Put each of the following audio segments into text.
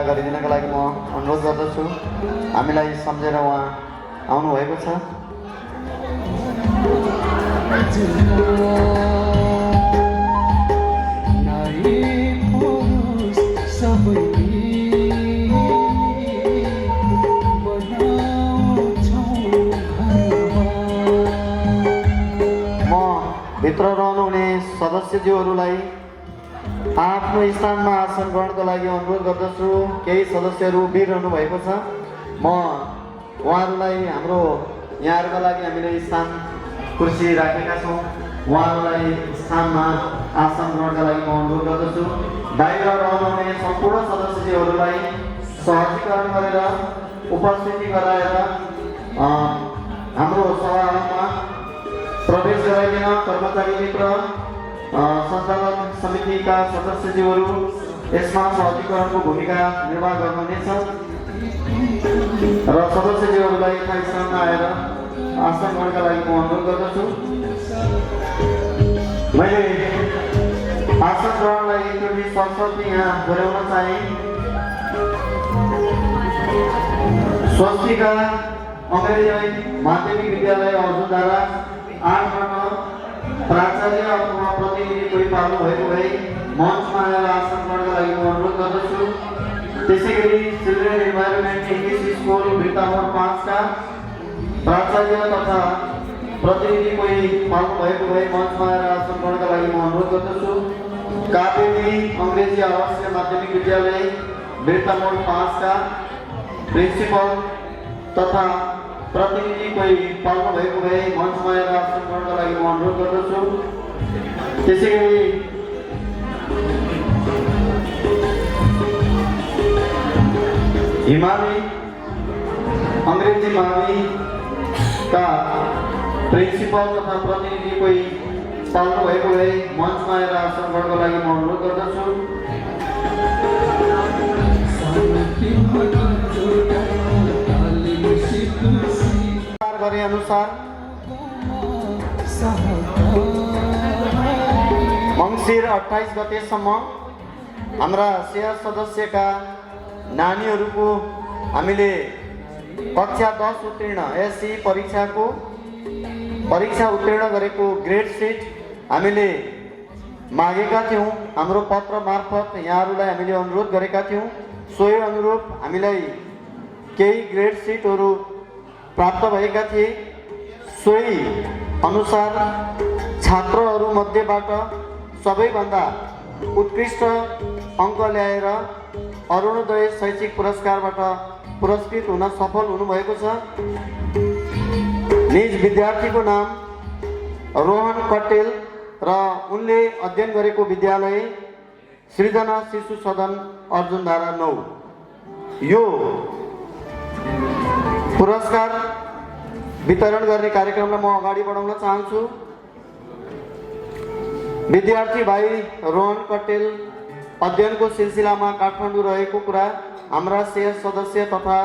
गरिदिनका लागि म अनुरोध गर्दछु। हामीलाई सम्झेर उहाँ आउनुभएको छ। म भित्र रहनुहुने सदस्यज्यूहरूलाई आफ्नो स्थानमा आसन ग्रहणको लागि अनुरोध गर्दछु। केही सदस्यहरू उभिरहनु भएको छ। म उहाँहरूलाई हाम्रो यहाँहरूका लागि हामीले स्थान कुर्सी राखेका छौँ। उहाँहरूलाई स्थानमा आसन ग्रहणका लागि म अनुरोध गर्दछु। बाहिर रहनुहुने सम्पूर्ण सदस्यहरूलाई सहजीकरण गरेर उपस्थिति गराएर हाम्रो सभामा प्रवेश गराइदिन कर्मचारी मित्र सञ्चालन समितिका सदस्यज्यूहरू यसमा सहजीकरणको भूमिका निर्वाह गर्नुहुनेछ र सदस्यज्यूहरूलाई यथास्थानमा आएर आसन ग्रहणका लागि म अनुरोध गर्दछु। मैले आसन ग्रहणलाई एकचोटि सरस्वती यहाँ दोहोऱ्याउन चाहे। स्वस्तिका अङ्ग्रेजी माध्यमिक विद्यालय अर्जुनधारा 8बाट प्राचार्य अथवा प्रतिनिधि कोही पाल्नु भएको भए मञ्चमा आएर आसन ग्रहणका लागि म अनुरोध गर्दछु। त्यसै गरी चिल्ड्रेन इन्भाइरोमेन्ट इङ्ग्लिस स्कुल भिटा नम्बर 5 का प्राचार्य तथा प्रतिनिधि कोही पाल्नु भएको भए मञ्चमा आएर आसन ग्रहणका लागि म अनुरोध गर्दछु। कापेरी अङ्ग्रेजी आवासीय माध्यमिक विद्यालय बिर्ता मोड 5 का प्रिन्सिपल तथा प्रतिनिधि कोही पाल्नु भएको भए मञ्चमा आएर आसन ग्रहणका लागि म अनुरोध गर्दछु। त्यसैगरी हिमाली अंग्रेजी माध्यमिक का प्रिन्सिपल तथा प्रतिनिधि कोही पाल्नु भएको भए मञ्चमा आएर आसन ग्रहणको लागि म अनुरोध गर्दछु। गरे अनुसार मङ्सिर 28 गतेसम्म हाम्रा सेयर सदस्यका नानीहरूको हामीले कक्षा 10 उत्तीर्ण एससी परीक्षा उत्तीर्ण गरेको ग्रेड सिट हामीले मागेका थियौँ। हाम्रो पत्र मार्फत यहाँहरूलाई हामीले अनुरोध गरेका थियौँ। सोही अनुरूप हामीलाई केही ग्रेड सिटहरू प्राप्त भएका थिए। सोही अनुसार छात्रहरू मध्येबाट सबैभन्दा उत्कृष्ट अङ्क ल्याएर अरुणोदय शैक्षिक पुरस्कारबाट पुरस्कृत हुन सफल हुनुभएको छ। निज विद्यार्थीको नाम रोहन कटेल र उनले अध्ययन गरेको विद्यालय सृजना शिशु सदन अर्जुनधारा 9। यो पुरस्कार वितरण गर्ने कार्यक्रमलाई म अगाडि बढाउन चाहन्छु। विद्यार्थी भाइ रोहन कटेल अध्ययनको सिलसिलामा काठमाडौँ रहेको कुरा हाम्रा सेयर सदस्य तथा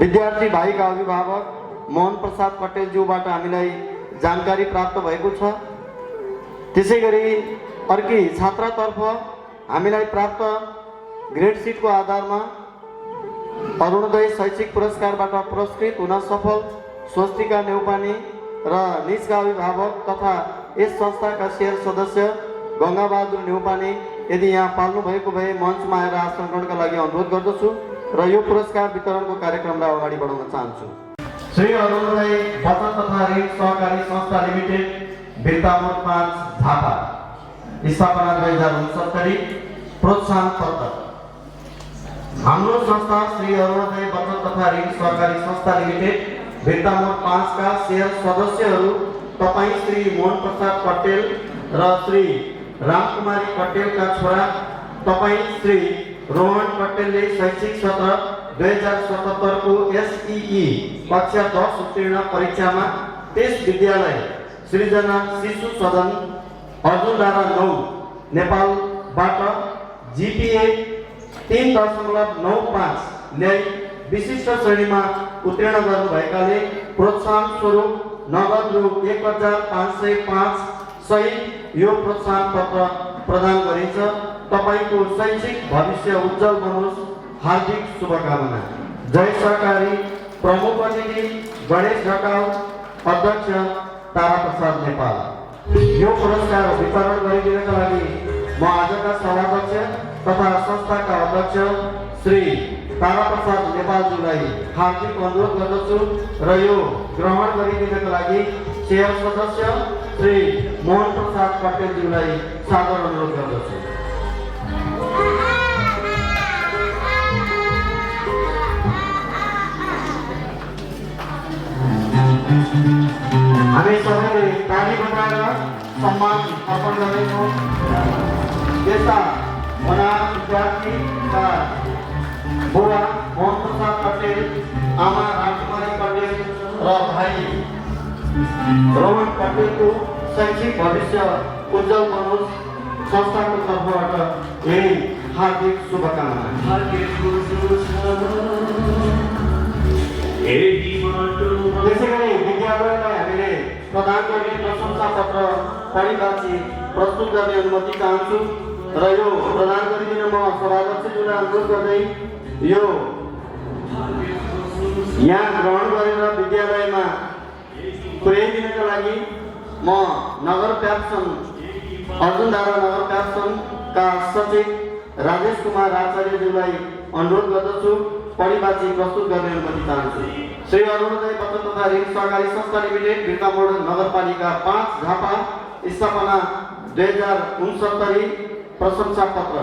विद्यार्थी भाइका अभिभावक मोहन प्रसाद कटेलज्यूबाट हामीलाई जानकारी प्राप्त भएको छ। त्यसैगरी अर्की छात्रातर्फ हामीलाई प्राप्त ग्रेड सिटको आधारमा अरुणोदय शैक्षिक पुरस्कारबाट पुरस्कृत हुन सफल स्वस्तिका नेउपाने र निजका अभिभावक तथा यस संस्थाका सेयर सदस्य गङ्गाबहादुर नेउपाने यदि यहाँ पाल्नु भएको भए मञ्चमा आएर आसन ग्रहणका लागि अनुरोध गर्दछु र यो पुरस्कार वितरणको कार्यक्रमलाई अगाडि बढाउन चाहन्छु। श्री अरुणोदय बचत तथा ऋण सहकारी संस्था लिमिटेड बिर्ता मोड 5 झापा स्थापना 2069 प्रोत्साहन पत्र। हाम्रो संस्था श्री अरुणोदय बचत तथा ऋण सहकारी संस्था लिमिटेड बिर्ता मोड 5 का सेयर सदस्यहरू तपाईँ श्री मोहन प्रसाद कटेल र श्री रामकुमारी कटेलका छोरा तपाईँ श्री रोहन कटेलले शैक्षिक सत्र 2077 को एसईई कक्षा 10 उत्तीर्ण परीक्षामा त्यस विद्यालय सृजना शिशु सदन अर्जुनधारा 9 नेपालबाट जीपीए 3.95 ल्याई विशिष्ट श्रेणीमा उत्तीर्ण गर्नुभएकाले प्रोत्साहन स्वरूप नगद रु 1505 सहित यो प्रोत्साहन पत्र प्रदान गरिन्छ। तपाईको शैक्षिक भविष्य उज्जवल बनोस्। हार्दिक शुभकामना। जय सहकारी प्रमुख अतिथि गणेश ढकाल अध्यक्ष तारा प्रसाद नेपाल। यो पुरस्कार वितरण गरिदिनका लागि म आजका सभाध्यक्ष तथा संस्थाका अध्यक्ष श्री तारा प्रसाद नेपालज्यूलाई हार्दिक अनुरोध गर्दछु र यो ग्रहण गरिदिनका लागि सेयर सदस्य श्री मोहन प्रसाद कटेलज्यूलाई सादर अनुरोध गर्दछु। हामी सबैले ताली बजाएर सम्मान अर्पण गर्दैछौँ। यस्ता होनार विद्यार्थीका बुवा मोहन प्रसाद कटेल, आमा रामकुमारी कटेल र भाइ रोहन कटेलको शैक्षिक भविष्य उज्जवल बनोस्। संस्थाको तर्फबाट यही हार्दिक शुभकामना। त्यसैगरी विद्यालयलाई हामीले प्रदान गर्ने प्रशंसा पत्र परिवाची प्रस्तुत गर्ने अनुमति चाहन्छु र यो प्रदान गरिदिन म सभाध्यक्षज्यूलाई अनुरोध गर्दै यो यहाँ ग्रहण गरेर विद्यालयमा पुर्याइदिनका लागि म नगर प्याप्सन अर्जुनधारा नगर प्याप्सनका सचिव राजेश कुमार आचार्यज्यूलाई अनुरोध गर्दछु। परिवाची प्रस्तुत गर्ने अनुमति चाहन्छु। श्री अरुणोदय बचत तथा ऋण सहकारी संस्था लिमिटेड बिर्तामोड नगरपालिका 5 झापा स्थापना 2069 प्रशंसा पत्र।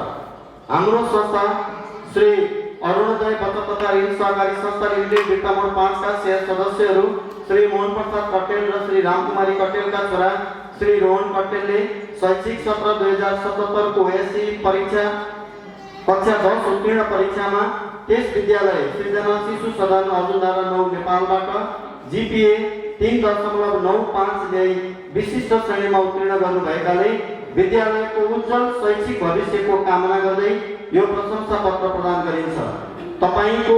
हाम्रो संस्था श्री अरुणोदय बचत तथा ऋण सहकारी संस्था लिमिटेड बिर्तामोड 5 का शेयर सदस्यहरू श्री मोहन प्रसाद कटेल र श्री रामकुमारी कटेलका छोरा श्री रोहन कटेलले शैक्षिक सत्र 2077 को एससी परीक्षा कक्षा 10 उत्तीर्ण परीक्षामा त्यस विद्यालय सृजना शिशु सदन अर्जुनधारा 9 नेपालबाट जीपीए 3.95 ल्याई विशिष्ट श्रेणीमा उत्तीर्ण गर्नुभएकाले विद्यालयको उज्जवल शैक्षिक भविष्यको कामना गर्दै यो प्रशंसा पत्र प्रदान गरिन्छ। तपाईको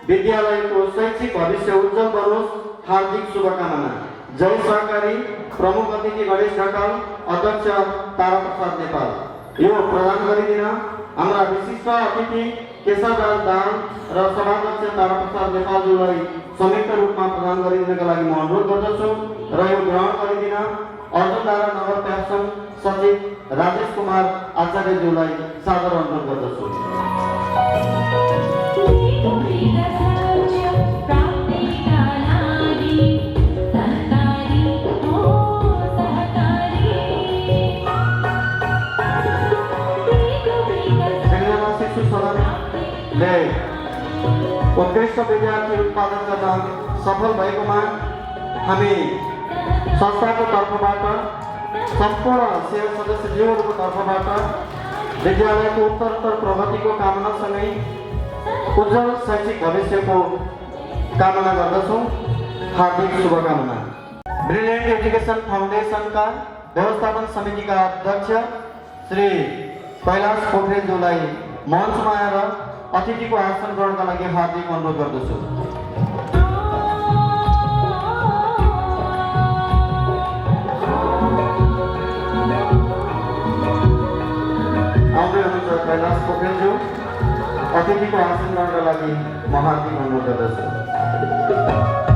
विद्यालयको शैक्षिक भविष्य उज्जवल बनोस्, हार्दिक शुभकामना। जय सहकारी प्रमुख अतिथि गणेश ढकाल, अध्यक्ष ताराप्रसाद नेपाल। यो प्रदान गरिदिन हाम्रा विशिष्ट अतिथि केशवराज दाहाल र सभाध्यक्ष ताराप्रसाद नेपालज्यूलाई संयुक्त रूपमा प्रदान गरिदिनका लागि म अनुरोध गर्दछु र यो ग्रहण गरिदिन अर्जुनधारा नगर प्याप्सङ सचिव राजेश कुमार आचार्यज्यूलाई सादर अनुरोध गर्दछु। उत्कृष्ट विद्यार्थी उत्पादन गर्न सफल भएकोमा हामी संस्थाको तर्फबाट सम्पूर्ण सेवा सदस्यज्यूहरूको तर्फबाट विद्यालयको उत्तरोत्तर प्रगतिको कामनासँगै उज्जवल शैक्षिक भविष्यको कामना गर्दछौँ। हार्दिक शुभकामना। ब्रिलियन्ट एजुकेसन फाउन्डेसनका व्यवस्थापन समितिका अध्यक्ष श्री कैलाश पोखरेलज्यूलाई मञ्चमा आएर अतिथिको आसन ग्रहणका लागि हार्दिक अनुरोध गर्दछु। आउँदै हुनुहुन्छ कैलाश पोखरेलज्यू, अतिथिको आसन ग्रहणका लागि म हार्दिक अनुरोध गर्दछु।